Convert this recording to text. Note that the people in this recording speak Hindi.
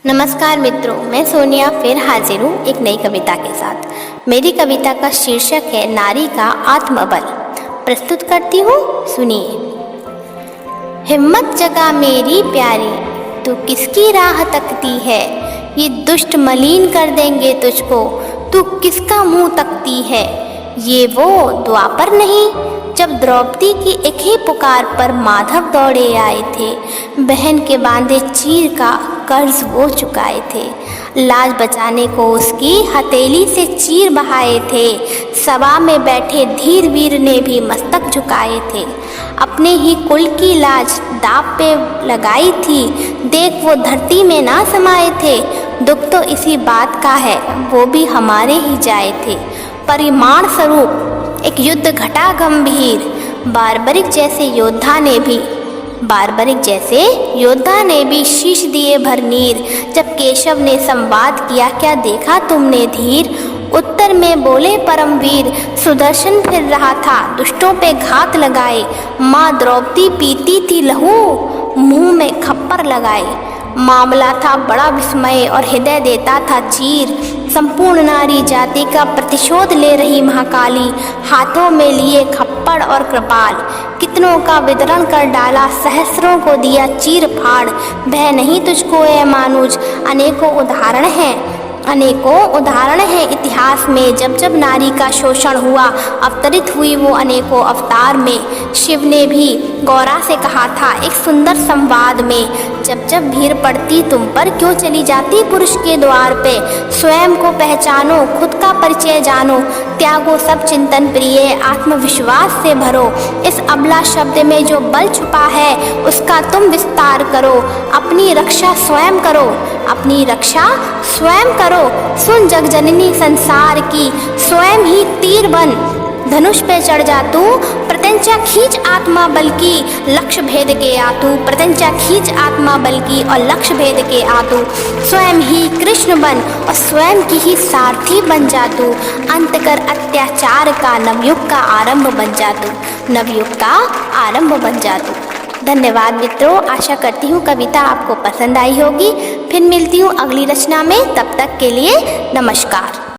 नमस्कार मित्रों, मैं सोनिया फिर हाजिर हूँ एक नई कविता के साथ। मेरी कविता का शीर्षक है नारी का आत्मबल। प्रस्तुत करती हूँ, सुनिए। हिम्मत जगा मेरी प्यारी, तू किसकी राह तकती है? ये दुष्ट मलिन कर देंगे तुझको, तू किसका मुंह तकती है? ये वो द्वापर नहीं जब द्रौपदी की एक ही पुकार पर माधव दौड़े आए थे। बहन के बांधे चीर का कर्ज वो चुकाए थे। लाज बचाने को उसकी हथेली से चीर बहाए थे। सभा में बैठे धीर वीर ने भी मस्तक झुकाए थे। अपने ही कुल की लाज दाव पे लगाई थी, देख वो धरती में ना समाये थे। दुख तो इसी बात का है, वो भी हमारे ही जाए थे। परिमाण स्वरूप एक युद्ध घटा गंभीर, बार्बरिक जैसे योद्धा ने भी शीश दिए भरनीर। जब केशव ने संवाद किया, क्या देखा तुमने धीर? उत्तर में बोले परमवीर, सुदर्शन फिर रहा था दुष्टों पे घात लगाए। माँ द्रौपदी पीती थी लहू, मुंह में खप्पर लगाए। मामला था बड़ा विस्मय और हृदय देता था चीर। संपूर्ण नारी जाति का प्रतिशोध ले रही महाकाली, हाथों में लिए खप्पड़ और कृपाल। कितनों का वितरण कर डाला, सहस्रों को दिया चीर फाड़। भय नहीं तुझको ए मानुज, अनेकों उदाहरण हैं इतिहास में। जब जब नारी का शोषण हुआ, अवतरित हुई वो अनेकों अवतार में। शिव ने भी गौरा से कहा था एक सुंदर संवाद में, जब जब भीड़ पड़ती तुम पर, क्यों चली जाती पुरुष के द्वार पे? स्वयं को पहचानो, खुद का परिचय जानो, त्यागो सब चिंतन प्रिय, आत्मविश्वास से भरो। इस अबला शब्द में जो बल छुपा है, उसका तुम विस्तार करो। अपनी रक्षा स्वयं करो। सुन जगजननी संसार की, स्वयं ही तीर बन धनुष पे चढ़ जा तू। प्रत्यंचा खींच आत्मा बल की, लक्ष्य भेद के आ तू। प्रत्यंचा खींच आत्मा बल की और लक्ष्य भेद के आ तू। स्वयं ही कृष्ण बन और स्वयं की ही सारथी बन जा तू। अंत कर अत्याचार का, नवयुग का आरंभ बन जा तू। धन्यवाद मित्रों, आशा करती हूँ कविता आपको पसंद आई होगी। फिर मिलती हूँ अगली रचना में, तब तक के लिए नमस्कार।